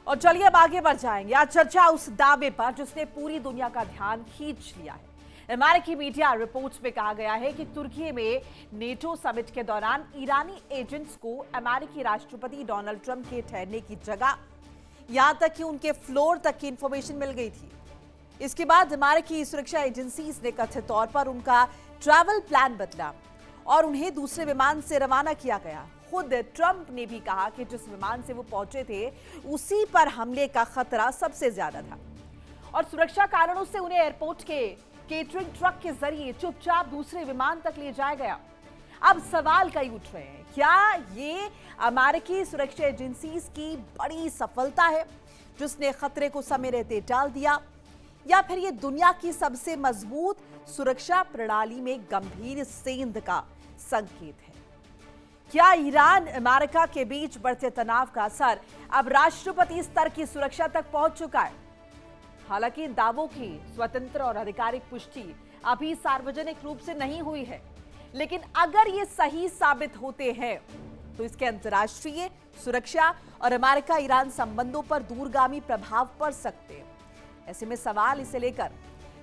और चलिए अब आगे बढ़ जाएंगे। आज चर्चा उस दावे पर जिसने पूरी दुनिया का ध्यान खींच लिया है। अमेरिकी मीडिया रिपोर्ट्स में कहा गया है कि तुर्की में नेटो समिट के दौरान ईरानी एजेंट्स को अमेरिकी राष्ट्रपति डोनाल्ड ट्रंप के ठहरने की जगह, यहां तक कि उनके फ्लोर तक की इंफॉर्मेशन मिल गई थी। इसके बाद अमेरिकी सुरक्षा एजेंसीज ने कथित तौर पर उनका ट्रैवल प्लान बदला और उन्हें दूसरे विमान से रवाना किया गया। खुद ट्रंप ने भी कहा कि जिस विमान से वो पहुंचे थे उसी पर हमले का खतरा सबसे ज्यादा था और सुरक्षा कारणों से उन्हें एयरपोर्ट के केटरिंग ट्रक के जरिए चुपचाप दूसरे विमान तक ले जाया गया। अब सवाल कई उठ रहे हैं, क्या ये अमेरिकी सुरक्षा एजेंसीज की बड़ी सफलता है जिसने खतरे को समय रहते टाल दिया, या फिर ये दुनिया की सबसे मजबूत सुरक्षा प्रणाली में गंभीर सेंध का संकेत है? क्या ईरान अमेरिका के बीच बढ़ते तनाव का असर अब राष्ट्रपति स्तर की सुरक्षा तक पहुंच चुका है? हालांकि इन दावों की स्वतंत्र और आधिकारिक पुष्टि अभी सार्वजनिक रूप से नहीं हुई है, लेकिन अगर ये सही साबित होते हैं तो इसके अंतर्राष्ट्रीय सुरक्षा और अमेरिका ईरान संबंधों पर दूरगामी प्रभाव पड़ सकते हैं। ऐसे में सवाल इसे लेकर,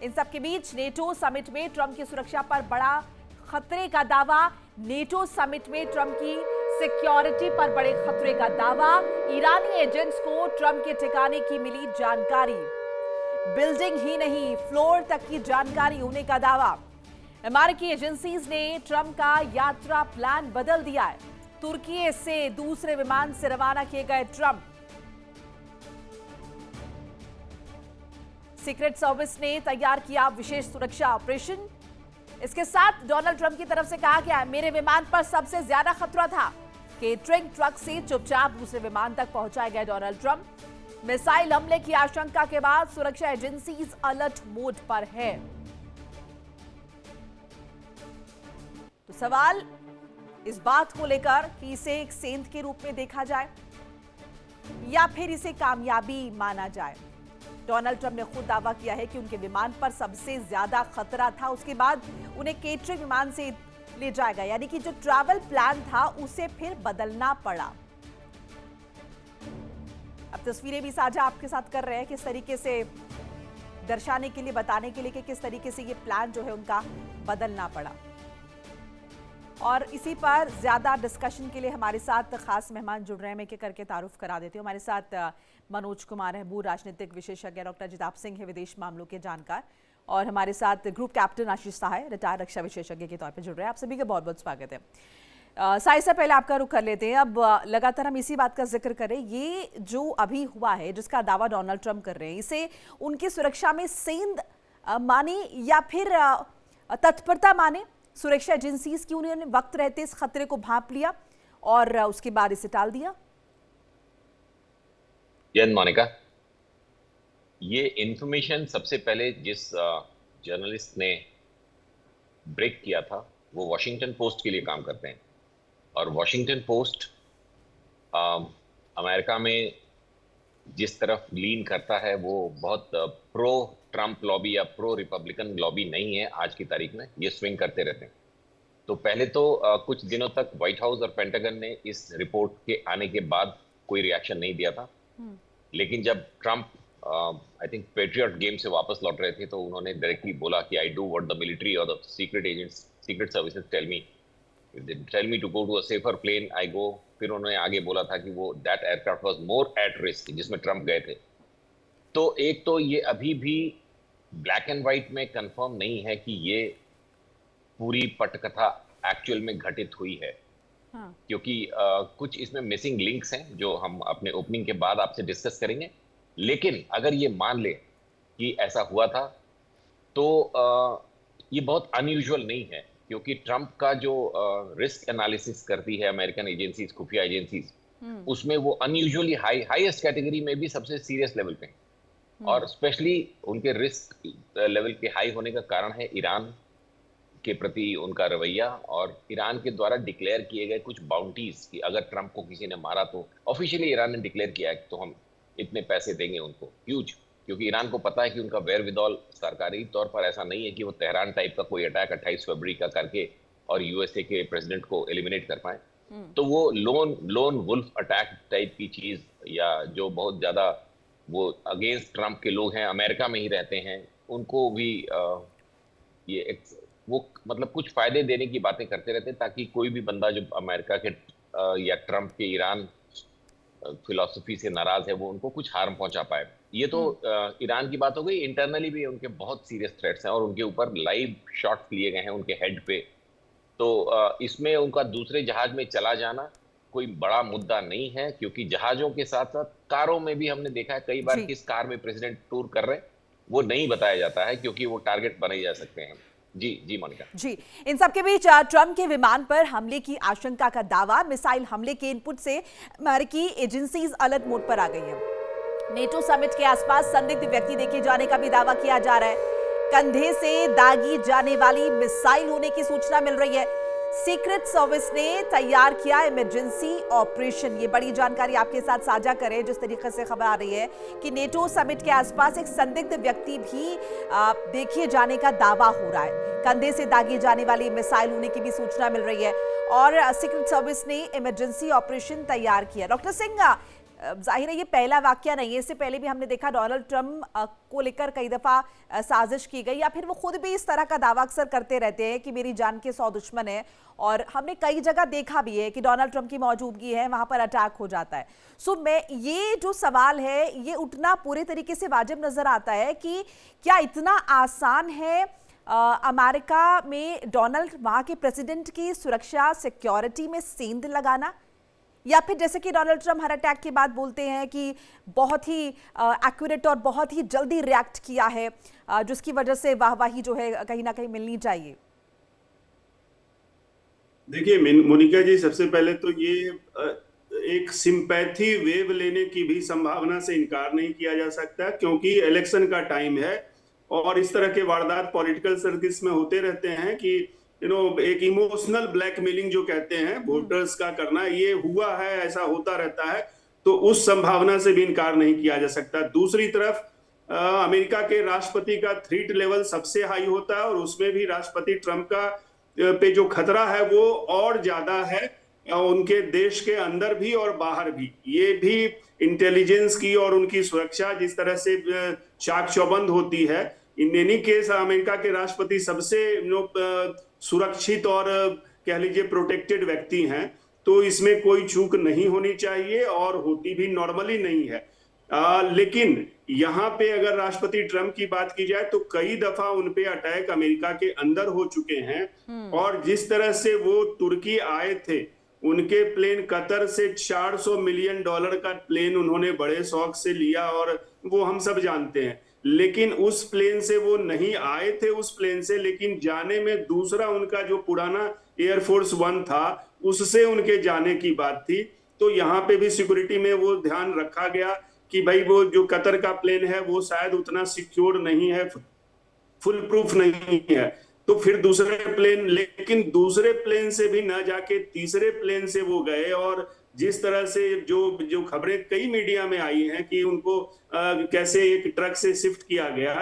इन सब के बीच नेटो समिट में ट्रंप की सुरक्षा पर बड़ा खतरे का दावा, नेटो समिट में ट्रंप की सिक्योरिटी पर बड़े खतरे का दावा, ईरानी एजेंट्स को ट्रंप के ठिकाने की मिली जानकारी, बिल्डिंग ही नहीं फ्लोर तक की जानकारी होने का दावा। अमेरिकी एजेंसीज ने ट्रंप का यात्रा प्लान बदल दिया है। तुर्की से दूसरे विमान से रवाना किए गए ट्रंप। सीक्रेट सर्विस ने तैयार किया विशेष सुरक्षा ऑपरेशन। इसके साथ डोनाल्ड ट्रंप की तरफ से कहा गया, मेरे विमान पर सबसे ज्यादा खतरा था। केटरिंग ट्रक से चुपचाप दूसरे विमान तक पहुंचाए गए डोनाल्ड ट्रंप। मिसाइल हमले की आशंका के बाद सुरक्षा एजेंसीज अलर्ट मोड पर है। तो सवाल इस बात को लेकर कि इसे एक सेंध के रूप में देखा जाए या फिर इसे कामयाबी माना जाए। डोनाल्ड ट्रंप ने खुद दावा किया है कि उनके विमान पर सबसे ज्यादा खतरा था, उसके बाद उन्हें केटरिंग विमान से ले जाया गया, यानी कि जो ट्रैवल प्लान था उसे फिर बदलना पड़ा। अब तस्वीरें भी साझा आपके साथ कर रहे हैं, किस तरीके से दर्शाने के लिए, बताने के लिए कि किस तरीके से ये प्लान जो है उनका बदलना पड़ा। और इसी पर ज्यादा डिस्कशन के लिए हमारे साथ खास मेहमान जुड़ रहे हैं। मैं करके तारुफ करा देती हूँ। हमारे साथ मनोज कुमार है, भू राजनीतिक विशेषज्ञ, डॉक्टर जिताब सिंह है, विदेश मामलों के जानकार, और हमारे साथ ग्रुप कैप्टन आशीष सहाय, रिटायर्ड रक्षा विशेषज्ञ के तौर पर जुड़ रहे हैं। आप सभी का बहुत बहुत स्वागत है। साई से पहले आपका रुख कर लेते हैं। अब लगातार हम इसी बात का जिक्र करें, ये जो अभी हुआ है जिसका दावा डोनाल्ड ट्रंप कर रहे हैं, इसे उनकी सुरक्षा में सेंध माने या फिर तत्परता माने? सुरक्षा एजेंसीज की उन्होंने वक्त रहते इस खतरे को भांप लिया और उसके बाद इसे टाल दिया। मोनिका, ये इंफॉर्मेशन सबसे पहले जिस जर्नलिस्ट ने ब्रेक किया था वो वॉशिंगटन पोस्ट के लिए काम करते हैं, और वॉशिंगटन पोस्ट अमेरिका में जिस तरफ लीन करता है वो बहुत प्रो ट्रंप लॉबी या प्रो रिपब्लिकन लॉबी नहीं है। आज की तारीख में ये स्विंग करते रहते हैं। तो पहले तो कुछ दिनों तक व्हाइट हाउस और पेंटागन ने इस रिपोर्ट के आने के बाद कोई रिएक्शन नहीं दिया था, लेकिन जब Trump I think patriot game से वापस लौट रहे थे तो उन्होंने डायरेक्टली बोला कि I do what the military और the secret agents, secret services tell me to go to a safer plane, I go. फिर उन्होंने आगे बोला था कि वो that aircraft was more at risk, जिसमें ट्रंप गए थे। तो एक तो ये अभी भी ब्लैक एंड व्हाइट में कंफर्म नहीं है कि ये पूरी पटकथा एक्चुअल में घटित हुई है। हाँ। क्योंकि कुछ इसमें मिसिंग लिंक्स हैं जो हम अपने ओपनिंग के बाद आपसे डिस्कस करेंगे। लेकिन अगर ये मान ले कि ऐसा हुआ था तो ये बहुत अनयूजुअल नहीं है, क्योंकि ट्रंप का जो रिस्क एनालिसिस करती है अमेरिकन एजेंसीज, खुफिया एजेंसीज, उसमें वो अनयूजुअली हाईएस्ट कैटेगरी में भी सबसे सीरियस लेवल पे, और स्पेशली उनके रिस्क लेवल के हाई होने का कारण है ईरान के प्रति उनका रवैया और ईरान के द्वारा डिक्लेयर किए गए कुछ बाउंटीज कि अगर ट्रंप को किसी ने मारा तो ऑफिशियली ईरान ने डिक्लेयर किया है तो हम इतने पैसे देंगे उनको, ह्यूज। क्योंकि ईरान को पता है कि उनका वेरविदौल सरकारी तौर पर ऐसा नहीं है कि वो तेहरान टाइप का कोई अटैक 28 फरवरी का करके और यूएसए के प्रेसिडेंट को एलिमिनेट कर पाए। तो वो लोन वुल्फ अटैक टाइप की चीज या जो बहुत ज्यादा वो अगेंस्ट ट्रम्प के लोग हैं, अमेरिका में ही रहते हैं, उनको भी ये वो मतलब कुछ फायदे देने की बातें करते रहते हैं, ताकि कोई भी बंदा जो अमेरिका के या ट्रम्प के ईरान फिलॉसफी से नाराज है वो उनको कुछ हार्म पहुंचा पाए। ये तो ईरान की बात हो गई। इंटरनली भी उनके बहुत सीरियस थ्रेट्स हैं और उनके ऊपर लाइव शॉट्स लिए गए हैं उनके हेड पे। तो इसमें उनका दूसरे जहाज में चला जाना कोई बड़ा मुद्दा नहीं है, क्योंकि जहाजों के साथ साथ कारों में भी हमने देखा है कई बार किस कार में प्रेसिडेंट टूर कर रहे हैं वो नहीं बताया जाता है, क्योंकि वो टारगेट बने जा सकते हैं। जी मोनिका जी। इन सबके बीच ट्रंप के विमान पर हमले की आशंका का दावा, मिसाइल हमले के इनपुट से अमेरिकी एजेंसीज अलर्ट मोड पर आ गई हैं। नेटो समिट के आसपास संदिग्ध व्यक्ति देखे जाने का भी दावा किया जा रहा है। कंधे से दागी जाने वाली मिसाइल होने की सूचना मिल रही है। सीक्रेट सर्विस ने तैयार किया इमरजेंसी ऑपरेशन। ये बड़ी जानकारी आपके साथ साझा करें। जिस तरीके से खबर आ रही है कि नेटो समिट के आसपास एक संदिग्ध व्यक्ति भी देखे जाने का दावा हो रहा है। कंधे से दागी जाने वाली मिसाइल होने की भी सूचना मिल रही है और सीक्रेट सर्विस ने इमरजेंसी ऑपरेशन तैयार किया। डॉक्टर सिंह, जाहिर है ये पहला वाकया नहीं है, इससे पहले भी हमने देखा डोनाल्ड ट्रंप को लेकर कई दफा साजिश की गई, या फिर वो खुद भी इस तरह का दावा अक्सर करते रहते हैं कि मेरी जान के 100 दुश्मन है। और हमने कई जगह देखा भी है कि डोनाल्ड ट्रंप की मौजूदगी है, वहां पर अटैक हो जाता है। सो मैं ये जो सवाल है ये उठना पूरे तरीके से वाजिब नजर आता है कि क्या इतना आसान है अमेरिका में डोनाल्ड वहां के प्रेसिडेंट की सुरक्षा सिक्योरिटी में सेंध लगाना, या फिर जैसे कि डोनाल्ड ट्रंप हर अटैक के बाद बोलते हैं कि बहुत ही एक्यूरेट और बहुत ही जल्दी रिएक्ट किया है, जिसकी वजह से वाहवाही जो है कहीं ना कहीं मिलनी चाहिए। देखिए मोनिका जी, सबसे पहले तो ये एक सिंपैथी वेव लेने की भी संभावना से इनकार नहीं किया जा सकता, क्योंकि इलेक्शन का टाइम है और इस तरह के वारदात पॉलिटिकल सर्किट्स में होते रहते हैं कि एक इमोशनल ब्लैकमेलिंग जो कहते हैं वोटर्स का करना, ये हुआ है, ऐसा होता रहता है, तो उस संभावना से भी इनकार नहीं किया जा सकता। दूसरी तरफ अमेरिका के राष्ट्रपति का थ्रेट लेवल सबसे हाई होता है और उसमें भी राष्ट्रपति ट्रंप का पे जो खतरा है वो और ज्यादा है, उनके देश के अंदर भी और बाहर भी। ये भी इंटेलिजेंस की और उनकी सुरक्षा जिस तरह से चाक चौबंद होती है, इन एनी केस अमेरिका के राष्ट्रपति सबसे सुरक्षित और कह लीजिए प्रोटेक्टेड व्यक्ति हैं, तो इसमें कोई चूक नहीं होनी चाहिए और होती भी नॉर्मली नहीं है। लेकिन यहाँ पे अगर राष्ट्रपति ट्रंप की बात की जाए तो कई दफा उनपे अटैक अमेरिका के अंदर हो चुके हैं और जिस तरह से वो तुर्की आए थे, उनके प्लेन कतर से $400 मिलियन का प्लेन उन्होंने बड़े शौक से लिया और वो हम सब जानते हैं। लेकिन उस प्लेन से वो नहीं आए थे, उस प्लेन से, लेकिन जाने में दूसरा उनका जो पुराना एयरफोर्स 1 था उससे उनके जाने की बात थी। तो यहाँ पे भी सिक्योरिटी में वो ध्यान रखा गया कि भाई वो जो कतर का प्लेन है वो शायद उतना सिक्योर नहीं है, फुल प्रूफ नहीं है, तो फिर दूसरे प्लेन, लेकिन दूसरे प्लेन से भी न जाके तीसरे प्लेन से वो गए और जिस तरह से जो खबरें कई मीडिया में आई हैं कि उनको कैसे एक ट्रक से शिफ्ट किया गया,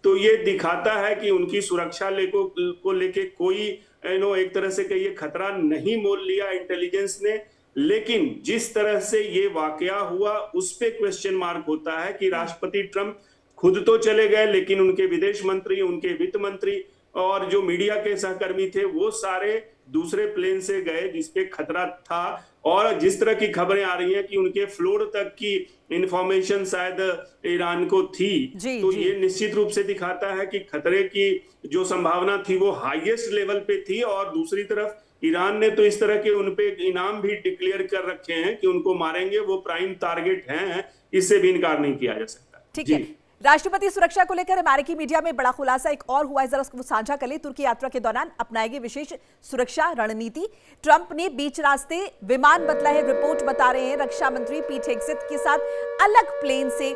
तो ये दिखाता है कि उनकी सुरक्षा को लेके कोई एक तरह से कहिए खतरा नहीं मोल लिया इंटेलिजेंस ने। लेकिन जिस तरह से ये वाकया हुआ उस पे क्वेश्चन मार्क होता है कि राष्ट्रपति ट्रंप खुद तो चले गए, लेकिन उनके विदेश मंत्री, उनके वित्त मंत्री और जो मीडिया के सहकर्मी थे वो सारे दूसरे प्लेन से गए जिसपे खतरा था। और जिस तरह की खबरें आ रही हैं कि उनके फ्लोर तक की इंफॉर्मेशन शायद ईरान को थी, तो ये निश्चित रूप से दिखाता है कि खतरे की जो संभावना थी वो हाईएस्ट लेवल पे थी। और दूसरी तरफ ईरान ने तो इस तरह के उनपे इनाम भी डिक्लेयर कर रखे हैं कि उनको मारेंगे, वो प्राइम टारगेट हैं, इससे भी इनकार नहीं किया जा सकता। ठीक है। राष्ट्रपति सुरक्षा को लेकर अमेरिकी मीडिया में बड़ा खुलासा एक और हुआ है, जरा उसको साझा कर ले। तुर्की यात्रा के दौरान अपनाएगी विशेष सुरक्षा रणनीति, ट्रंप ने बीच रास्ते विमान बदला है, रिपोर्ट बता रहे हैं। रक्षा मंत्री पीट हेगसेथ के साथ अलग प्लेन से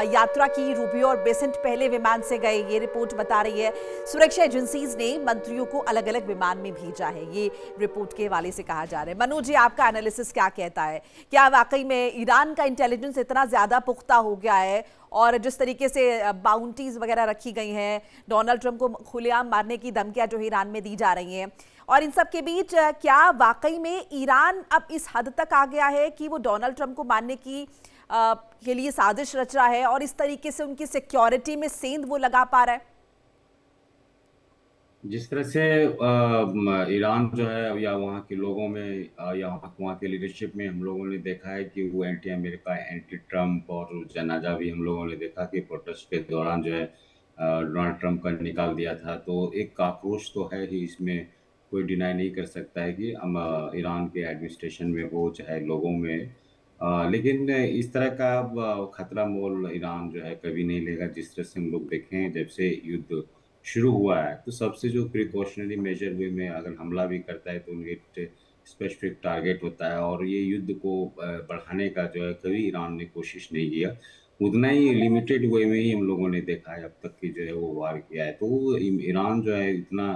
यात्रा की, रूबियो और बेसेंट पहले विमान से गए, ये रिपोर्ट बता रही है। सुरक्षा एजेंसीज ने मंत्रियों को अलग अलग विमान में भेजा है, ये रिपोर्ट के हवाले से कहा जा रहा है। मनोज जी, आपका एनालिसिस क्या कहता है? क्या वाकई में ईरान का इंटेलिजेंस इतना ज्यादा पुख्ता हो गया है और जिस तरीके से बाउंटीज वगैरह रखी गई हैं, डोनाल्ड ट्रंप को खुलेआम मारने की धमकियां जो ईरान में दी जा रही हैं, और इन सब के बीच क्या वाकई में ईरान अब इस हद तक आ गया है कि वो डोनाल्ड ट्रंप को मारने की के लिए साजिश रच रहा है और इस तरीके से उनकी सिक्योरिटी में सेंध वो लगा पा रहा है? जिस तरह से ईरान जो है या वहाँ के लोगों में या वहाँ के लीडरशिप में हम लोगों ने देखा है कि वो एंटी अमेरिका, एंटी ट्रम्प और जनाजा भी हम लोगों ने देखा कि प्रोटेस्ट के दौरान जो है डोनाल्ड ट्रम्प का निकाल दिया था। तो एक आक्रोश तो है ही, इसमें कोई डिनाई नहीं कर सकता है कि ईरान के एडमिनिस्ट्रेशन में हो चाहे लोगों में। लेकिन इस तरह का खतरा मोल ईरान जो है कभी नहीं लेगा। जिस तरह से हम लोग देखें जब से युद्ध शुरू हुआ है तो सबसे जो प्रिकॉशनरी मेजर वे में अगर हमला भी करता है तो उनके स्पेसिफिक टारगेट होता है, और ये युद्ध को बढ़ाने का जो है कभी ईरान ने कोशिश नहीं किया। उतना ही लिमिटेड वे में ही हम लोगों ने देखा है अब तक कि जो है वो वार किया है। तो ईरान जो है इतना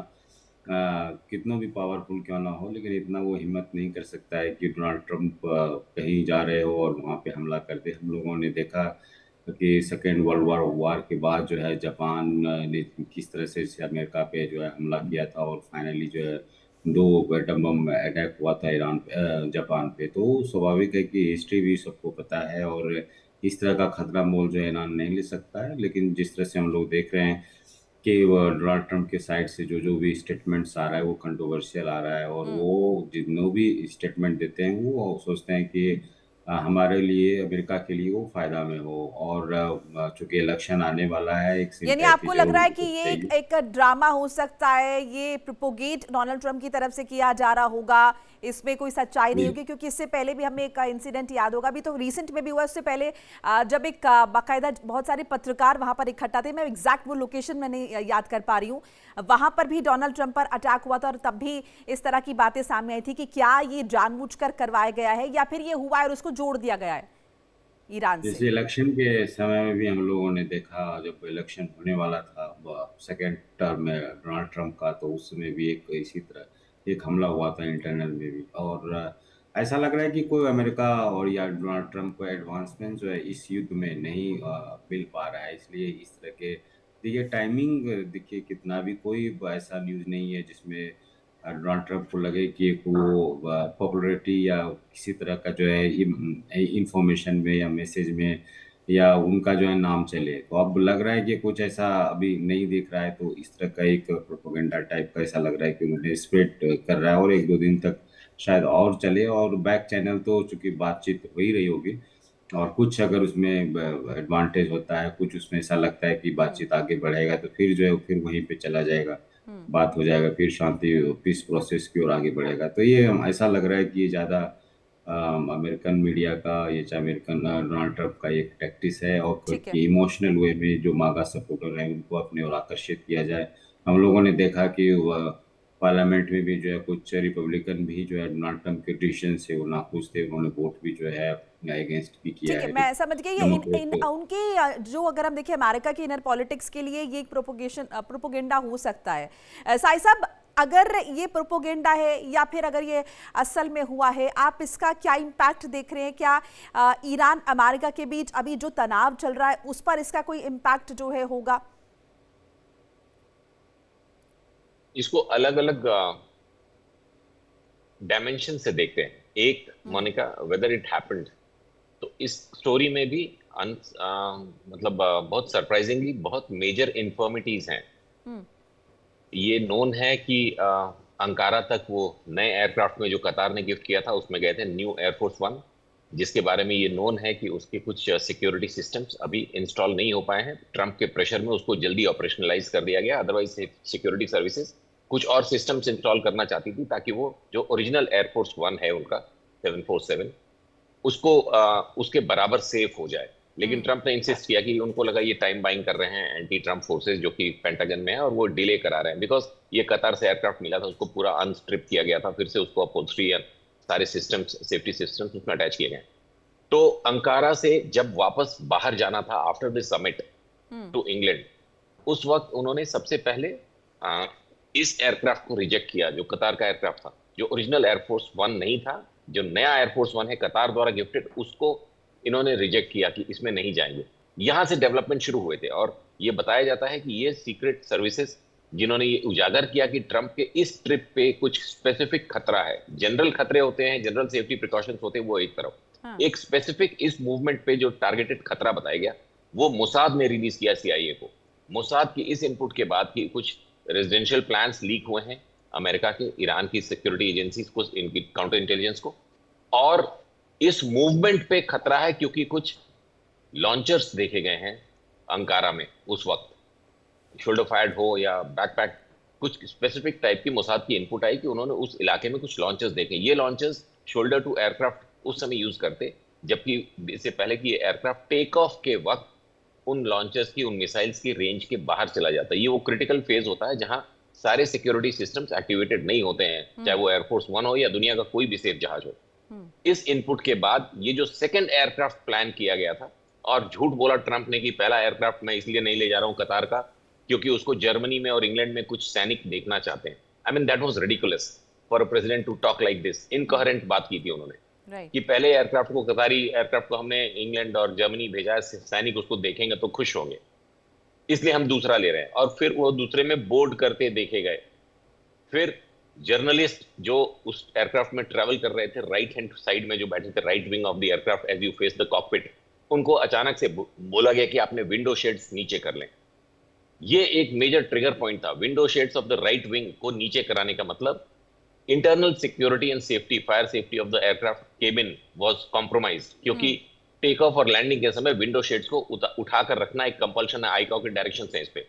कितना भी पावरफुल क्यों ना हो, लेकिन इतना वो हिम्मत नहीं कर सकता है कि डोनाल्ड ट्रम्प कहीं जा रहे हो और वहाँ पे हमला कर दे। हम लोगों ने देखा कि सेकेंड वर्ल्ड वार के बाद जो है जापान ने किस तरह से अमेरिका पे जो है हमला किया था, और फाइनली जो है 2 एटम बम अटैक हुआ था जापान पे। तो स्वाभाविक है कि हिस्ट्री भी सबको पता है और इस तरह का खतरा मोल जो है ईरान नहीं ले सकता है। लेकिन जिस तरह से हम लोग देख रहे हैं कि डोनाल्ड ट्रम्प के साइड से जो भी स्टेटमेंट्स आ रहा है वो कंट्रोवर्शियल आ रहा है, और वो जितने भी स्टेटमेंट देते हैं वो सोचते हैं कि हमारे लिए, अमेरिका के लिए वो फायदा में हो। और चूंकि इलेक्शन आने वाला है, एक यानी आपको लग रहा है कि ये एक ड्रामा हो सकता है, ये प्रोपोगेट डोनाल्ड ट्रम्प की तरफ से किया जा रहा होगा, इसमें कोई सच्चाई नहीं होगी? क्योंकि इससे पहले भी हमें एक इंसिडेंट याद होगा, अभी तो रिसेंट में भी हुआ, उससे पहले जब एक बाकायदा बहुत सारे पत्रकार वहां पर इकट्ठा थे, मैं एग्जैक्ट वो लोकेशन में नहीं याद कर पा रही हूँ, वहां पर भी डोनाल्ड ट्रम्प पर अटैक हुआ था और तब भी इस तरह की बातें सामने आई थी कि क्या ये जानबूझकर करवाया गया है या फिर ये हुआ है और उसको जोड़ दिया गया है ईरान से। जैसे इलेक्शन के समय में भी हम लोगों ने देखा, जब इलेक्शन होने वाला था सेकेंड टर्म में डोनाल्ड ट्रम्प का, तो उस समय भी एक इसी तरह एक हमला हुआ था इंटरनल में भी। और ऐसा लग रहा है कि कोई अमेरिका और या डोनाल्ड ट्रम्प को एडवांसमेंट जो है इस युद्ध में नहीं मिल पा रहा है। इसलिए इस तरह के देखिए टाइमिंग, देखिए कितना भी कोई ऐसा न्यूज़ नहीं है जिसमें डोनाल्ड ट्रम्प को लगे कि वो पॉपुलैरिटी या किसी तरह का जो है इंफॉर्मेशन में या मैसेज में या उनका जो है नाम चले। तो अब लग रहा है कि कुछ ऐसा अभी नहीं दिख रहा है, तो इस तरह का एक प्रोपेगेंडा टाइप का ऐसा लग रहा है कि उन्हें स्प्रेड कर रहा है और 1-2 दिन तक शायद और चले। और बैक चैनल तो चूंकि बातचीत हो ही रही होगी, और कुछ अगर उसमें एडवांटेज होता है, कुछ उसमें ऐसा लगता है कि बातचीत आगे बढ़ेगा, तो फिर जो है फिर वहीं पे चला जाएगा, बात हो जाएगा, फिर शांति पीस प्रोसेस की ओर आगे बढ़ेगा। तो ये ऐसा लग रहा है कि ये ज़्यादा अमेरिकन मीडिया का, ये चाहे अमेरिकन डोनाल्ड ट्रम्प का एक टैक्टिस है, और इमोशनल वे में जो मागा सपोर्टर हैं उनको अपनी ओर आकर्षित किया जाए। हम लोगों ने देखा कि पार्लियामेंट में भी जो है कुछ रिपब्लिकन भी जो है डोनाल्ड ट्रम्प के डिसीजन से वो नाखुश थे, उन्होंने वोट भी जो है अगेंस्ट भी किया है। मैं समझ गई ये उनके जो, अगर हम देखें अमेरिका की इनर पॉलिटिक्स के लिए ये एक प्रोपोगेंडा हो सकता है। साई साहब, अगर ये प्रोपोगेंडा है या फिर अगर ये असल में हुआ है, आप इसका क्या इम्पैक्ट देख रहे हैं? क्या ईरान अमेरिका के बीच अभी जो तनाव चल रहा है उस पर इसका कोई इम्पैक्ट जो है होगा? इसको अलग अलग डायमेंशन से देखते हैं। एक, मोनिका, वेदर इट हैपेंड, तो इस स्टोरी में भी मतलब बहुत सरप्राइजिंगली बहुत मेजर इन्फॉर्मिटीज हैं। ये नोन है कि अंकारा तक वो नए एयरक्राफ्ट में जो कतार ने गिफ्ट किया था उसमें गए थे, न्यू एयरफोर्स 1, जिसके बारे में ये नोन है कि उसके कुछ सिक्योरिटी सिस्टम्स अभी इंस्टॉल नहीं हो पाए हैं। ट्रम्प के प्रेशर में उसको जल्दी ऑपरेशनलाइज कर दिया गया, अदरवाइज सिक्योरिटी सर्विसेज कुछ और सिस्टम्स इंस्टॉल करना चाहती थी ताकि वो जो ओरिजिनल एयरफोर्स 1 है उनका 747 उसको उसके बराबर सेफ हो जाए। लेकिन ट्रम्प ने इंसिस्ट किया कि उनको लगा ये टाइम बाइंग कर रहे हैं एंटी ट्रम्प फोर्सेस जो कि पेंटागन में है, और वो डिले करा रहे हैं, बिकॉज ये कतार से एयरक्राफ्ट मिला था, उसको पूरा अनस्ट्रिप किया गया था, फिर से उसको अपहोल्स्ट्री सारे सिस्टम्स, सेफ्टी सिस्टम्स उसमें अटैच किए गए। तो अंकारा से जब वापस बाहर जाना था after the summit to England, उस वक्त उन्होंने सबसे पहले इस एयरक्राफ्ट को रिजेक्ट किया जो कतार का एयरक्राफ्ट था, जो ओरिजिनल एयरफोर्स 1 नहीं था। जो नया एयरफोर्स 1 है कतार द्वारा गिफ्टेड, उसको इन्होंने रिजेक्ट किया कि इसमें नहीं जाएंगे। यहां से डेवलपमेंट शुरू हुए थे, और ये बताया जाता है कि ये सीक्रेट सर्विसेज जिन्होंने ये उजागर किया कि ट्रम्प के इस ट्रिप पे कुछ स्पेसिफिक खतरा है। जनरल खतरे होते हैं, जनरल सेफ्टी प्रिकॉशंस होते हैं, वो एक तरफ, हाँ। एक स्पेसिफिक इस मूवमेंट पे जो टारगेटेड खतरा बताया गया वो मोसाद ने रिलीज किया सीआईए को। मोसाद की इस इनपुट के बाद कि कुछ रेजिडेंशियल प्लान्स लीक हुए हैं अमेरिका के, ईरान की सिक्योरिटी एजेंसीज को, इनकी काउंटर इंटेलिजेंस को, और इस मूवमेंट पे खतरा है क्योंकि कुछ लॉन्चर्स देखे गए हैं अंकारा में उस वक्त, शोल्डर फायर्ड हो या बैकपैक, कुछ स्पेसिफिक टाइप की मोसाद की इनपुट आई कि उन्होंने उस इलाके में कुछ लॉन्चर्स देखे। ये लॉन्चर्स शोल्डर टू एयरक्राफ्ट उस समय यूज करते, जबकि इससे पहले कि ये एयरक्राफ्ट टेक ऑफ के वक्त उन लॉन्चर्स की, उन मिसाइल्स की रेंज के बाहर चला जाता है। ये वो क्रिटिकल फेज होता है जहां सारे सिक्योरिटी सिस्टम्स एक्टिवेटेड नहीं होते हैं, चाहे वो एयरफोर्स 1 हो या दुनिया का कोई भी सेफ जहाज हो। इस इनपुट के बाद ये जो सेकंड एयरक्राफ्ट प्लान किया गया था, और झूठ बोला ट्रंप ने कि पहला एयरक्राफ्ट मैं इसलिए नहीं ले जा रहा हूं कतार का क्योंकि उसको जर्मनी में और इंग्लैंड में कुछ सैनिक देखना चाहते हैं। I mean that was ridiculous for a president to talk like this. Incoherent बात की थी उन्होंने कि पहले एयरक्राफ्ट को, कतारी एयरक्राफ्ट को हमने इंग्लैंड और जर्मनी भेजा है, सैनिक उसको देखेंगे तो खुश होंगे, इसलिए हम दूसरा ले रहे हैं। और फिर वो दूसरे में बोर्ड करते देखे गए। फिर जर्नलिस्ट जो उस एयरक्राफ्ट में ट्रैवल कर रहे थे, राइट हैंड साइड में जो बैठे थे, right wing of the aircraft as you face the cockpit, उनको अचानक से बोला गया कि आपने विंडो शेड्स नीचे कर लें। ये एक मेजर ट्रिगर पॉइंट था। Window shades of the right wing को नीचे कराने का मतलब internal security and safety, fire safety of the aircraft cabin was compromised, क्योंकि टेक ऑफ और लैंडिंग के समय विंडो शेड्स को उठाकर रखना एक कंपल्शन है आईकाओ के डायरेक्शन से, इस पे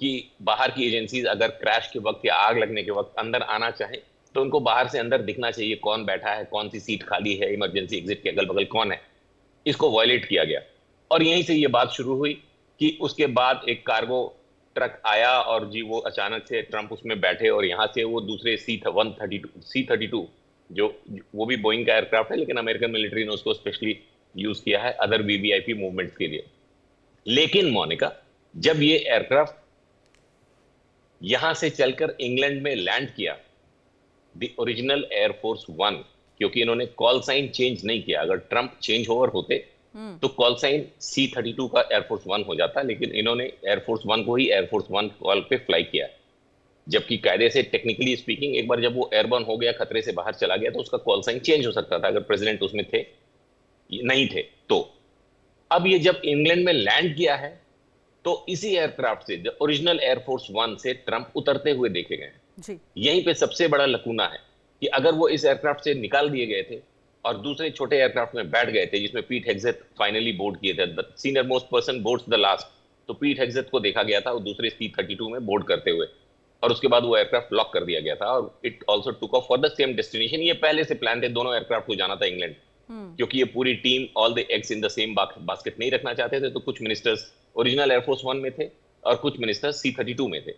कि बाहर की एजेंसीज अगर क्रैश के वक्त या आग लगने के वक्त अंदर आना चाहे तो उनको बाहर से अंदर दिखना चाहिए, कौन बैठा है, कौन सी सीट खाली है, इमरजेंसी एग्जिट के अगल बगल कौन है। इसको वायलेट किया गया और यहीं से ये बात शुरू हुई कि उसके बाद एक कार्गो ट्रक आया और जी वो अचानक से ट्रंप उसमें बैठे और यहाँ से वो दूसरे C-32 जो वो भी बोइंग का एयरक्राफ्ट है लेकिन अमेरिकन मिलिट्री ने उसको स्पेशली यूज किया है अदर वीवीआईपी मूवमेंट्स के लिए। लेकिन मोनिका, जब ये एयरक्राफ्ट यहां से चलकर इंग्लैंड में लैंड किया, द ओरिजिनल एयरफोर्स 1, क्योंकि इन्होंने कॉल साइन चेंज नहीं किया, अगर ट्रंप चेंज ओवर होते तो कॉल साइन C-32 का एयरफोर्स 1 हो जाता, लेकिन इन्होंने एयरफोर्स 1 को ही एयरफोर्स 1 कॉल पे फ्लाई किया। जबकि कायदे से टेक्निकली स्पीकिंग एक बार जब वो एयरबर्न हो गया, खतरे से बाहर चला गया, तो उसका कॉल साइन चेंज हो सकता था अगर प्रेसिडेंट उसमें थे, नहीं थे तो। अब ये जब इंग्लैंड में लैंड किया है तो इसी एयरक्राफ्ट से, ओरिजिनल एयरफोर्स 1 से ट्रंप उतरते हुए देखे गए। यहीं पे सबसे बड़ा लकूना है कि अगर वो इस एयरक्राफ्ट से निकाल दिए गए थे और दूसरे छोटे एयरक्राफ्ट में बैठ गए थे जिसमें पीट हेग्सेथ फाइनली बोर्ड किए थे, the senior most person boards the last, तो पीट हेग्सेथ को देखा गया था वो दूसरे C-32 में बोर्ड करते हुए, और उसके बाद वो एयरक्राफ्ट लॉक कर दिया गया था और it also took off for the same destination. ये पहले से प्लान थे, दोनों एयरक्राफ्ट को जाना था इंग्लैंड, क्योंकि ये पूरी team all the eggs in the same basket नहीं रखना चाहते थे। तो कुछ मिनिस्टर्स ओरिजिनल एयरफोर्स 1 में थे और कुछ मिनिस्टर्स C-32 में थे,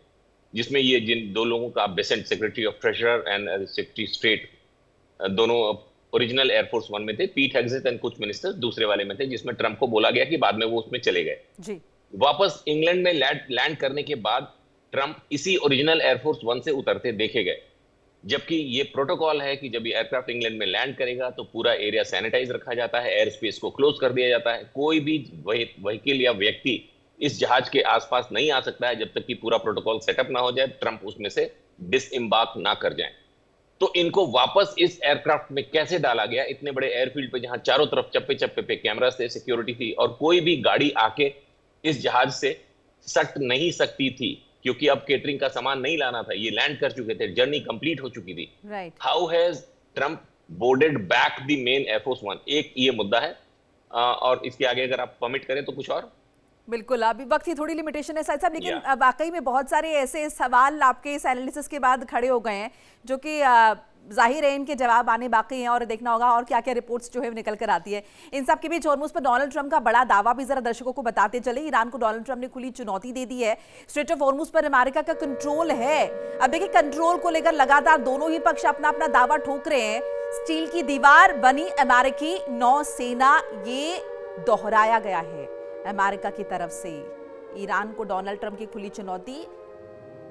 जिसमें ये जिन दो लोगों का Besant, secretary of treasurer and secretary state, दोनों ओरिजिनल एयरफोर्स 1 में थे। पीट हेग्सेथ एंड कुछ मिनिस्टर्स दूसरे वाले में थे, जिसमें ट्रंप को बोला गया कि बाद में वो उसमें चले गए। वापस इंग्लैंड में लैंड करने के बाद ट्रंप इसी ओरिजिनल एयरफोर्स 1 से उतरते देखे गए, जबकि ये प्रोटोकॉल है कि जब ये एयरक्राफ्ट इंग्लैंड में लैंड करेगा तो पूरा एरिया सैनिटाइज रखा जाता है, एयर स्पेस को क्लोज कर दिया जाता है, कोई भी व्हीकल या व्यक्ति इस जहाज के आसपास नहीं आ सकता है जब तक कि पूरा प्रोटोकॉल सेटअप ना हो जाए, ट्रंप उसमें से डिसएम्बार्क ना कर जाए। तो इनको वापस इस एयरक्राफ्ट में कैसे डाला गया, इतने बड़े एयरफील्ड पे जहां चारों तरफ चप्पे चप्पे पे कैमरास थे, सिक्योरिटी थी, और कोई भी गाड़ी आके इस जहाज से सट नहीं सकती थी क्योंकि अब केटरिंग का सामान नहीं लाना था, ये लैंड कर चुके थे, जर्नी कंप्लीट हो चुकी थी। How has Trump boarded back the main air force 1? एक ये मुद्दा है, और इसके आगे अगर आप परमिट करें तो कुछ और। बिल्कुल, अभी वक्त की थोड़ी लिमिटेशन है साहिब साहब, लेकिन वाकई में बहुत सारे ऐसे सवाल आपके इस एनालिसिस के बाद खड़े हो गए हैं जो कि जाहिर है इनके जवाब आने बाकी हैं और देखना होगा और क्या क्या रिपोर्ट्स जो है निकल कर आती है। इन सब के बीच हॉर्मुज़ पर डोनाल्ड ट्रंप का बड़ा दावा भी जरा दर्शकों को बताते चले। ईरान को डोनाल्ड ट्रंप ने खुली चुनौती दे दी है। स्ट्रेट ऑफ हॉर्मुज़ पर अमेरिका का कंट्रोल है। अब देखिए, कंट्रोल को लेकर लगातार दोनों ही पक्ष अपना अपना दावा ठोक रहे हैं। स्टील की दीवार बनी अमेरिकी नौसेना, ये दोहराया गया है अमेरिका की तरफ से। ईरान को डोनाल्ड ट्रंप की खुली चुनौती।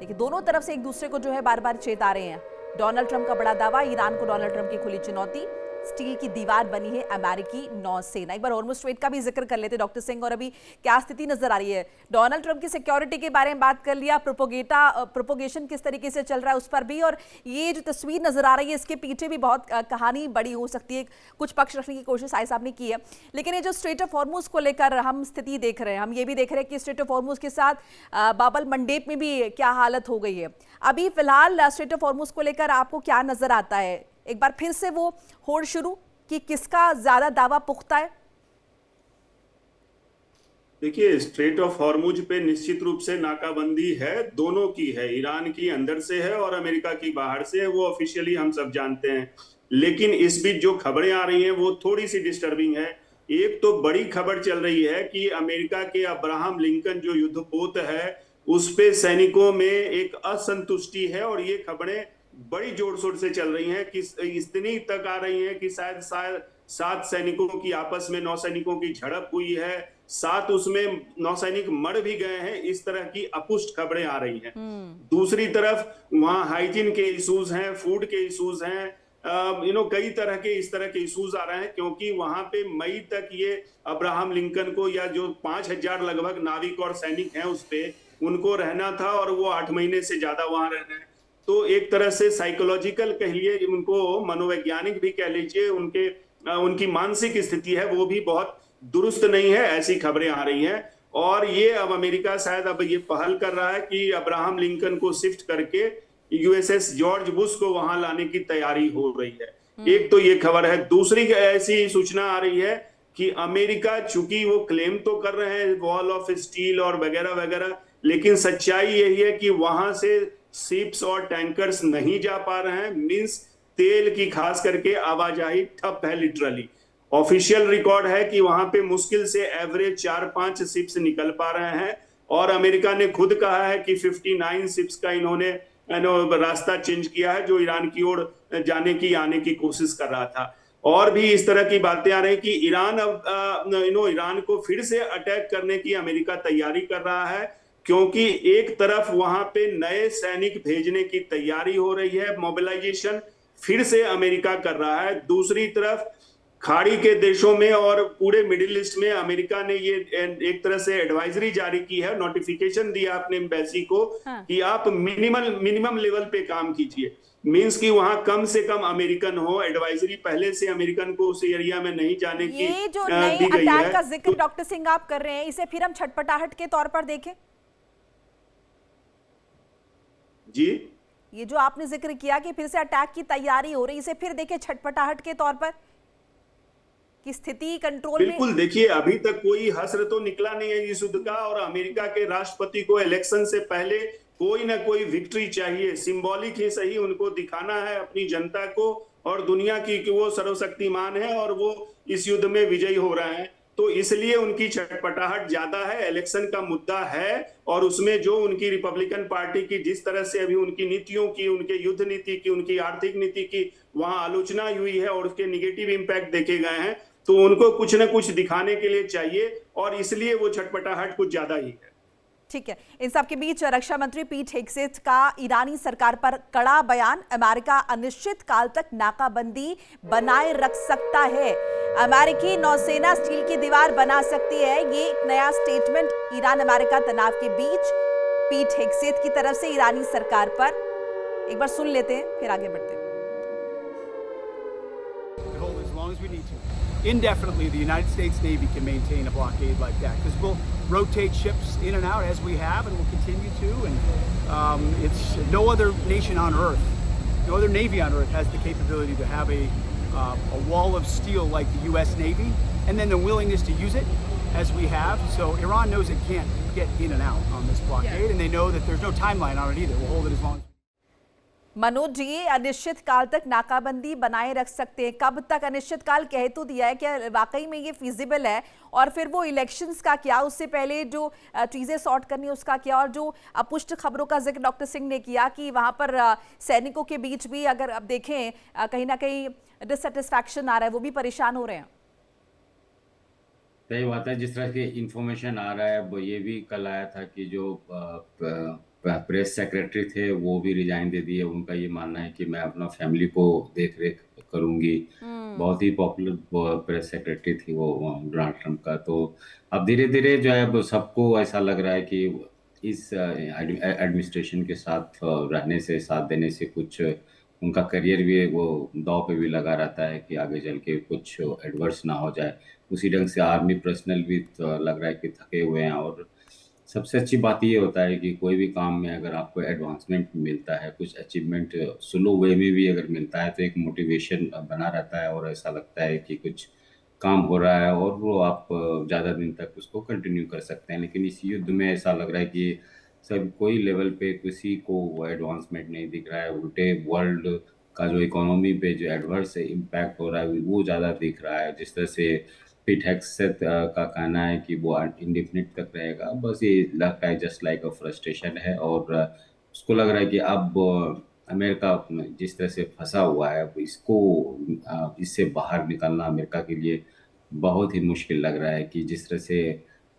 देखिए, दोनों तरफ से एक दूसरे को जो है बार बार चेता रहे हैं। डोनाल्ड ट्रंप का बड़ा दावा, ईरान को डोनाल्ड ट्रंप की खुली चुनौती। स्टील की दीवार बनी है अमेरिकी नौसेना। एक बार हॉर्मुज़ स्ट्रेट का भी जिक्र कर लेते डॉक्टर सिंह, और अभी क्या स्थिति नजर आ रही है। डोनाल्ड ट्रंप की सिक्योरिटी के बारे में बात कर लिया, प्रोपोगेशन किस तरीके से चल रहा है उस पर भी, और ये जो तस्वीर नजर आ रही है इसके पीछे भी बहुत कहानी बड़ी हो सकती है। कुछ पक्ष रखने की कोशिश आई साहब ने की है, लेकिन ये जो स्ट्रेट ऑफ हॉर्मुज़ को लेकर हम स्थिति देख रहे हैं, हम ये भी देख रहे हैं कि स्ट्रेट ऑफ हॉर्मुज़ के साथ बाबल मंडेप में भी क्या हालत हो गई है। अभी फिलहाल स्ट्रेट ऑफ हॉर्मुज़ को लेकर आपको क्या नजर आता है? एक बार फिर से वो होड़ शुरू कि किसका ज्यादा दावा पुख्ता है? देखिए, स्ट्रेट ऑफ हॉर्मुज पे निश्चित रूप से नाकाबंदी है, दोनों की है, ईरान की अंदर से है और अमेरिका की बाहर से है, वो ऑफिशियली हम सब जानते हैं। लेकिन इस बीच जो खबरें आ रही हैं वो थोड़ी सी डिस्टर्बिंग है। एक तो बड़ी खबर चल रही है कि अमेरिका के अब्राहम लिंकन जो युद्धपोत है उस पे सैनिकों में एक असंतुष्टि है, और ये खबरें बड़ी जोर शोर से चल रही हैं कि इतनी तक आ रही हैं कि शायद 7 सैनिकों की आपस में, नौसैनिकों की झड़प हुई है, 7 उसमें नौसैनिक मर भी गए हैं, इस तरह की अपुष्ट खबरें आ रही हैं। दूसरी तरफ वहां हाइजीन के इश्यूज हैं, फूड के इश्यूज हैं, कई तरह के इस तरह के इश्यूज आ रहे हैं, क्योंकि वहां पे मई तक ये अब्राहम लिंकन को, या जो 5000 लगभग नाविक और सैनिक हैं उस पे, उनको रहना था, और वो 8 महीने से ज्यादा वहां रहना है। तो एक तरह से साइकोलॉजिकल कहिए, उनको मनोवैज्ञानिक भी कह लीजिए, उनकी मानसिक स्थिति है वो भी बहुत दुरुस्त नहीं है, ऐसी खबरें आ रही हैं। और ये अब अमेरिका शायद अब ये पहल कर रहा है कि अब्राहम लिंकन को शिफ्ट करके यूएसएस जॉर्ज बुश को वहां लाने की तैयारी हो रही है। एक तो ये खबर है। दूसरी ऐसी सूचना आ रही है कि अमेरिका, चूंकि वो क्लेम तो कर रहे हैं वॉल ऑफ स्टील और वगैरह वगैरह, लेकिन सच्चाई यही है कि वहां से शिप्स और टैंकर्स नहीं जा पा रहे हैं। मींस तेल की खास करके आवाजाही ठप है लिटरली। ऑफिशियल रिकॉर्ड है कि वहां पे मुश्किल से एवरेज 4-5 शिप्स निकल पा रहे हैं, और अमेरिका ने खुद कहा है कि 59 शिप्स का इन्होंने रास्ता चेंज किया है, जो ईरान की ओर आने की कोशिश कर रहा था। और भी इस तरह की बातें आ रही कि ईरान अब ईरान को फिर से अटैक करने की अमेरिका तैयारी कर रहा है, क्योंकि एक तरफ वहां पे नए सैनिक भेजने की तैयारी हो रही है, मोबिलाइजेशन फिर से अमेरिका कर रहा है। दूसरी तरफ खाड़ी के देशों में और पूरे मिडिल ईस्ट में अमेरिका ने ये एक तरह से एडवाइजरी जारी की है, नोटिफिकेशन दिया अपने एम्बेसी को कि आप मिनिमम लेवल पे काम कीजिए। मींस कि वहां कम से कम अमेरिकन हो। एडवाइजरी पहले से अमेरिकन को उस एरिया में नहीं जाने की ये जो नए अटैक का जिक्र डॉक्टर सिंह आप कर रहे हैं, इसे फिर हम छटपटाहट के तौर पर देखें? जी, ये जो आपने जिक्र किया कि फिर से अटैक की तैयारी हो रही, इसे फिर देखें छटपटाहट के तौर पर कि स्थिति कंट्रोल में? बिल्कुल। देखिए, अभी तक कोई हश्र तो निकला नहीं है इस युद्ध का, और अमेरिका के राष्ट्रपति को इलेक्शन से पहले कोई ना कोई विक्ट्री चाहिए, सिंबॉलिक ही सही, उनको दिखाना है अपनी जनता को और दुनिया की कि वो सर्वशक्तिमान है और वो इस युद्ध में विजयी हो रहे हैं। तो इसलिए उनकी छटपटाहट ज्यादा है, इलेक्शन का मुद्दा है, और उसमें जो उनकी रिपब्लिकन पार्टी की जिस तरह से अभी उनकी नीतियों की, उनके युद्ध नीति की, उनकी आर्थिक नीति की वहां आलोचना हुई है और उसके निगेटिव इंपैक्ट देखे गए हैं, तो उनको कुछ न कुछ दिखाने के लिए चाहिए, और इसलिए वो छटपटाहट कुछ ज्यादा ही है। ठीक है। इन सब के बीच रक्षा मंत्री पीट हेगसेथ का ईरानी सरकार पर कड़ा बयान। अमेरिका अनिश्चित काल तक नाकाबंदी बनाए रख सकता है, अमेरिकी नौसेना स्टील की दीवार बना सकती है। ये एक नया स्टेटमेंट ईरान अमेरिका तनाव के बीच पीट हेगसेथ की तरफ से ईरानी सरकार पर। एक बार सुन लेते हैं, फिर आगे बढ़ते हैं। Indefinitely, the United States Navy can maintain a blockade like that because we'll rotate ships in and out as we have, and we'll continue to. And it's no other nation on Earth, no other Navy on Earth has the capability to have a wall of steel like the U.S. Navy, and then the willingness to use it as we have. So Iran knows it can't get in and out on this blockade, and they know that there's no timeline on it either. We'll hold it as long as. Manoj ji, अनिश्चित काल तक नाकाबंदी बनाए रख सकते हैं, कब तक? अनिश्चित काल कह तो दिया है, क्या वाकई में ये फिजिबल है? और फिर वो इलेक्शंस का क्या, उससे पहले जो चीज़ें सॉर्ट करनी है उसका क्या? और जो अपुष्ट खबरों का जिक्र डॉक्टर सिंह ने किया कि वहाँ पर सैनिकों के बीच भी अगर अब देखें कहीं ना कहीं डिससेटिस्फैक्शन आ रहा है, वो भी परेशान हो रहे हैं। सही बात है। जिस तरह की इंफॉर्मेशन आ रहा है वो ये भी कल आया था कि जो प्रेस सेक्रेटरी थे वो भी रिजाइन दे दिए। उनका ये मानना है कि मैं अपना फैमिली को देख रेख करूंगी। बहुत ही पॉपुलर प्रेस सेक्रेटरी थी वो डोनाल्ड ट्रंप का। तो अब धीरे धीरे जो है अब सबको ऐसा लग रहा है कि इस एडमिनिस्ट्रेशन के साथ रहने से, साथ देने से कुछ उनका करियर भी वो दांव पे भी लगा रहता है कि आगे चल के कुछ एडवर्स ना हो जाए। उसी ढंग से आर्मी पर्सनल भी तो लग रहा है कि थके हुए हैं। और सबसे अच्छी बात ये होता है कि कोई भी काम में अगर आपको एडवांसमेंट मिलता है, कुछ अचीवमेंट स्लो वे में भी अगर मिलता है, तो एक मोटिवेशन बना रहता है और ऐसा लगता है कि कुछ काम हो रहा है और वो आप ज़्यादा दिन तक उसको कंटिन्यू कर सकते हैं। लेकिन इस युद्ध में ऐसा लग रहा है कि सब कोई लेवल पे किसी को वो एडवांसमेंट नहीं दिख रहा है। उल्टे वर्ल्ड का जो इकोनॉमी पे जो एडवर्स इम्पैक्ट हो रहा है वो ज़्यादा दिख रहा है। जिस तरह से पीट हेग्सेथ का कहना है कि वो इंडेफिनिट तक रहेगा। बस ये लगता है जस्ट लाइक अ फ्रस्ट्रेशन है। और उसको लग रहा है कि अब अमेरिका जिस तरह से फंसा हुआ है इसको इससे बाहर निकलना अमेरिका के लिए बहुत ही मुश्किल लग रहा है। कि जिस तरह से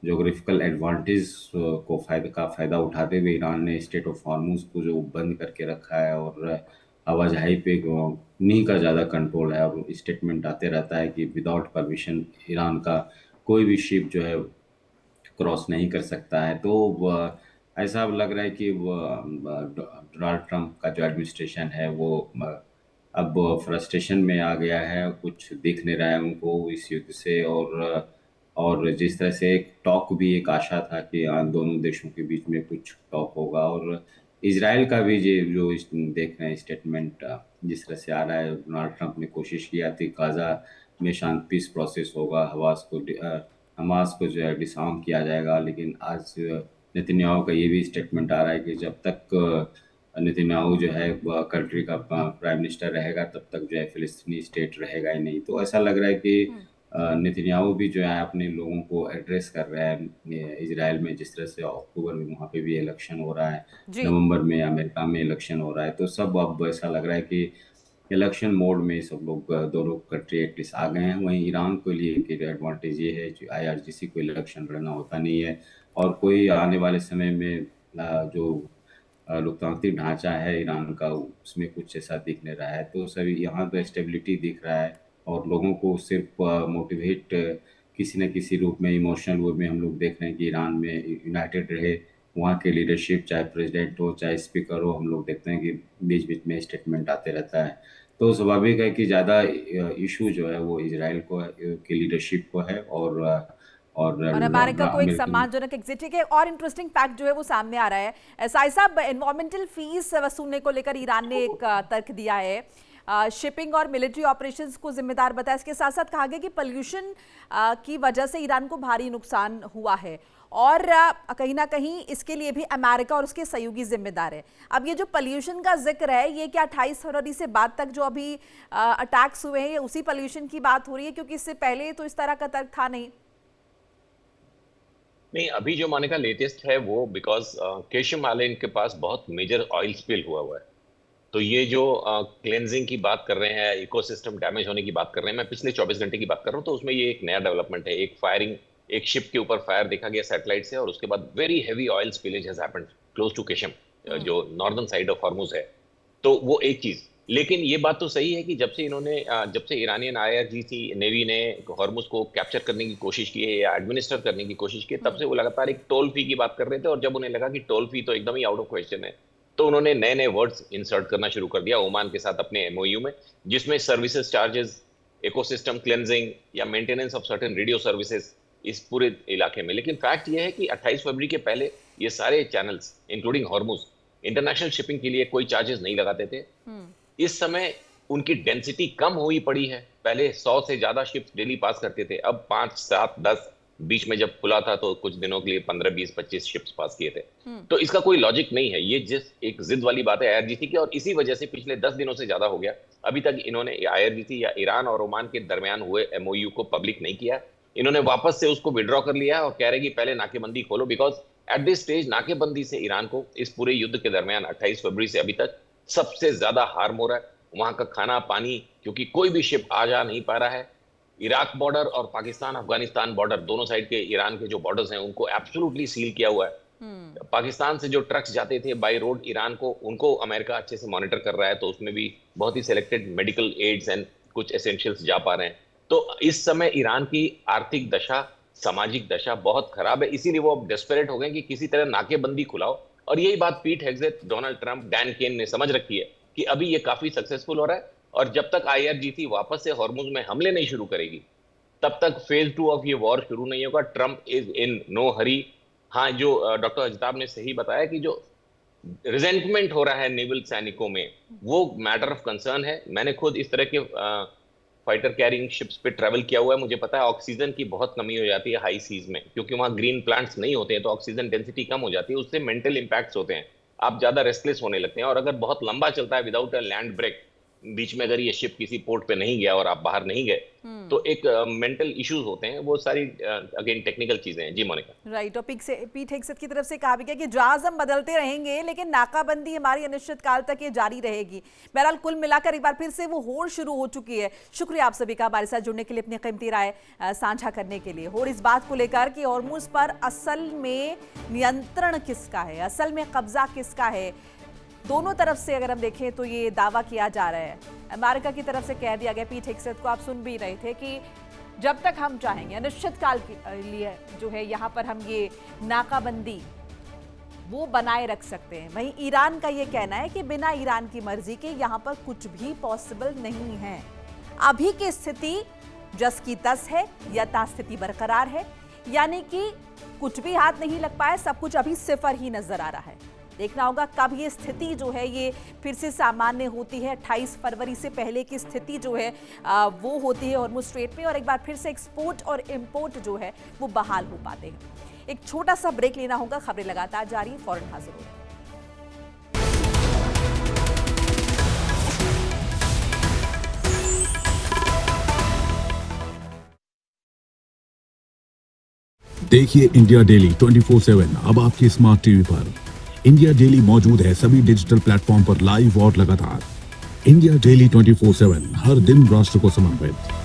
जोग्राफिकल एडवांटेज को फ़ायदा उठाते हुए ईरान ने स्टेट ऑफ हॉर्मुज को जो बंद करके रखा है और आवाजाही पे नहीं का ज़्यादा कंट्रोल है। और स्टेटमेंट आते रहता है कि विदाउट परमिशन ईरान का कोई भी शिप जो है क्रॉस नहीं कर सकता है। तो ऐसा अब लग रहा है कि डोनाल्ड ट्रंप का जो एडमिनिस्ट्रेशन है वो अब फ्रस्ट्रेशन में आ गया है। कुछ दिख नहीं रहा है उनको इस युद्ध से। और जिस तरह से एक टॉक भी, एक आशा था कि दोनों देशों के बीच में कुछ टॉक होगा। और इजराइल का भी जो देख रहे हैं स्टेटमेंट जिस तरह से आ रहा है, डोनाल्ड ट्रंप ने कोशिश किया थी गाजा में शांति पीस प्रोसेस होगा, हमास को जो है डिसआर्म किया जाएगा। लेकिन आज नेतन्याहू का ये भी स्टेटमेंट आ रहा है कि जब तक नेतन्याहू जो है कंट्री का प्राइम मिनिस्टर रहेगा तब तक जो है फिलिस्तीनी स्टेट रहेगा ही नहीं। तो ऐसा लग रहा है कि नेतन्याहू भी जो है अपने लोगों को एड्रेस कर रहा है इजराइल में। जिस तरह से अक्टूबर में वहाँ पे भी इलेक्शन हो रहा है, नवंबर में अमेरिका में इलेक्शन हो रहा है। तो सब अब ऐसा लग रहा है कि इलेक्शन मोड में सब लोग दोनों कंट्री एटलीस्ट आ गए हैं। वहीं ईरान के लिए एडवांटेज ये है कि IRGC को इलेक्शन लड़ना होता नहीं है और कोई आने वाले समय में जो लोकतांत्रिक ढांचा है ईरान का उसमें कुछ ऐसा दिख नहीं रहा है। तो सभी यहाँ तो स्टेबिलिटी दिख रहा है और लोगों को सिर्फ मोटिवेट किसी न किसी रूप में, इमोशनल वे में हम लोग देख रहे हैं कि ईरान में यूनाइटेड रहे। वहाँ के लीडरशिप, चाहे प्रेसिडेंट हो चाहे स्पीकर हो, हम लोग देखते हैं कि बीच बीच में स्टेटमेंट आते रहता है। तो स्वाभाविक है कि ज़्यादा इशू जो है वो इजराइल को की लीडरशिप को है और अमेरिका को एक सम्मानजनक एग्जिट। एक और इंटरेस्टिंग फैक्ट जो है वो सामने आ रहा है, साई साहब, एनवायरमेंटल फीस वसूलने को लेकर ईरान ने एक तर्क दिया है। शिपिंग और मिलिट्री ऑपरेशंस को जिम्मेदार बताया। इसके साथ साथ कहा गया कि पोल्यूशन की वजह से ईरान को भारी नुकसान हुआ है और कहीं ना कहीं इसके लिए भी अमेरिका और उसके सहयोगी जिम्मेदार है। अब ये जो पोल्यूशन का जिक्र है, ये क्या 28 फरवरी से बाद तक जो अभी अटैक्स हुए हैं ये उसी पोल्यूशन की बात हो रही है? क्योंकि इससे पहले तो इस तरह का तर्क था नहीं। अभी जो माने का लेटेस्ट है वो बिकॉज केशम आइलैंड के पास बहुत मेजर ऑयल स्पिल हुआ है। तो ये जो क्लेंजिंग की बात कर रहे हैं, इकोसिस्टम डैमेज होने की बात कर रहे हैं, मैं पिछले 24 घंटे की बात कर रहा हूँ। तो उसमें ये एक नया डेवलपमेंट है। एक शिप के ऊपर फायर देखा गया सैटेलाइट से और उसके बाद very heavy oil spillage has happened close to Qeshm, जो नॉर्दर्न साइड ऑफ हॉर्मुज है। तो वो एक चीज। लेकिन ये बात तो सही है कि जब से ईरानियन IRGC नेवी ने हॉर्मुज को कैप्चर करने की कोशिश की है या एडमिनिस्टर करने की कोशिश की है, तब से वो लगातार एक टोल फी की बात कर रहे थे। और जब उन्हें लगा कि टोल फी तो एकदम ही आउट ऑफ क्वेश्चन है, तो उन्होंने नए नए वर्ड्स इंसर्ट करना शुरू कर दिया ओमान के साथ अपने MOU में, जिसमें सर्विसेज चार्जेस, इकोसिस्टम क्लेंजिंग या maintenance of certain radio services इस पूरे इलाके में। लेकिन फैक्ट ये है कि 28 फरवरी के पहले ये सारे channels including Hormuz international shipping के लिए कोई चार्जेस नहीं लगाते थे। इस समय उनकी डेंसिटी कम हुई पड़ी है। पहले 100 से ज्यादा शिप्स डेली पास करते थे, अब 5, 7, 10, बीच में जब खुला था तो कुछ दिनों के लिए 15, 20, 25 शिप्स पास किए थे। तो इसका कोई लॉजिक नहीं है। ये जिस एक जिद वाली बात है IRGC की, और इसी वजह से पिछले 10 दिनों से ज्यादा हो गया अभी तक इन्होंने IRGC या ईरान और ओमान के दरमियान हुए MOU को पब्लिक नहीं किया। इन्होंने वापस से उसको विड्रॉ कर लिया और कह रहे कि पहले नाकेबंदी खोलो, बिकॉज एट दिस स्टेज नाकेबंदी से ईरान को इस पूरे युद्ध के दरमियान 28 फरवरी से अभी तक सबसे ज्यादा हार्म हो रहा है। वहां का खाना पानी, क्योंकि कोई भी शिप आ जा नहीं पा रहा है। इराक बॉर्डर और पाकिस्तान अफगानिस्तान बॉर्डर, दोनों साइड के ईरान के जो बॉर्डर्स हैं उनको एब्सोल्युटली सील किया हुआ है। पाकिस्तान से जो ट्रक्स जाते थे बाई रोड ईरान को, उनको अमेरिका अच्छे से मॉनिटर कर रहा है, तो उसमें भी बहुत ही सिलेक्टेड मेडिकल एड्स एंड कुछ एसेंशियल्स जा पा रहे हैं। तो इस समय ईरान की आर्थिक दशा, सामाजिक दशा बहुत खराब है, इसीलिए वो अब डेस्परेट हो गए कि किसी तरह नाकेबंदी खुलाओ। और यही बात पीट हेग्सेथ, डोनाल्ड ट्रंप, डैन केन ने समझ रखी है कि अभी ये काफी सक्सेसफुल हो रहा है, और जब तक IRGC वापस से हॉर्मुज में हमले नहीं शुरू करेगी तब तक फेज 2 ऑफ ये वॉर शुरू नहीं होगा। Trump is in no hurry. हाँ, जो डॉक्टर अजताब ने सही बताया कि जो रिजेंटमेंट हो रहा है नेवल सैनिकों में, वो मैटर ऑफ कंसर्न है। मैंने खुद इस तरह के फाइटर कैरिंग शिप्स पे ट्रैवल किया हुआ है, मुझे पता है ऑक्सीजन की बहुत कमी हो जाती है हाई सीज में, क्योंकि वहाँ ग्रीन प्लांट्स नहीं होते हैं, तो ऑक्सीजन डेंसिटी कम हो जाती है, उससे मेंटल इंपैक्ट्स होते हैं, आप ज्यादा रेस्टलेस होने लगते हैं। और अगर बहुत लंबा चलता है विदाउट अ लैंड ब्रेक, बीच में अगर ये शिप किसी पोर्ट पे नहीं गया और आप बाहर नहीं गए, तो एक मेंटल इश्यूज होते हैं। वो सारी अगेन टेक्निकल चीजें हैं। जी मोनिका। राइट। और पीट हेग्सेथ की तरफ से कहा भी गया कि जहाज हम बदलते रहेंगे, लेकिन नाकाबंदी हमारी अनिश्चित काल तक ये जारी रहेगी। बहरहाल कुल मिलाकर एक बार फिर से वो होड़ शुरू हो चुकी है। शुक्रिया आप सभी का हमारे साथ जुड़ने के लिए, अपनी कीमती राय साझा करने के लिए। होड़ इस बात को लेकर कि हॉर्मुज पर असल में नियंत्रण किसका है, असल में कब्जा किसका है, दोनों तरफ से अगर हम देखें तो ये दावा किया जा रहा है। अमेरिका की तरफ से कह दिया गया, पीट हेग्सेथ को आप सुन भी रहे थे, कि जब तक हम चाहेंगे अनिश्चित काल के लिए जो है यहाँ पर हम ये नाकाबंदी वो बनाए रख सकते हैं। वहीं ईरान का ये कहना है कि बिना ईरान की मर्जी के यहाँ पर कुछ भी पॉसिबल नहीं है। अभी की स्थिति जस की तस है, यथास्थिति बरकरार है, यानी कि कुछ भी हाथ नहीं लग पाया, सब कुछ अभी सिफर ही नजर आ रहा है। देखना होगा कब ये स्थिति जो है ये फिर से सामान्य होती है। 28 फरवरी से पहले की स्थिति जो है वो होती है हॉर्मुज स्ट्रेट में, और एक बार फिर से एक्सपोर्ट और इंपोर्ट जो है वो बहाल हो पाते हैं। एक छोटा सा ब्रेक लेना होगा, खबरें लगातार जारी, फौरन हाजिर हो। देखिए इंडिया डेली 24/7 अब आपके स्मार्ट टीवी पर। इंडिया डेली मौजूद है सभी डिजिटल प्लेटफॉर्म पर लाइव और लगातार। इंडिया डेली 24/7 हर दिन राष्ट्र को समर्पित।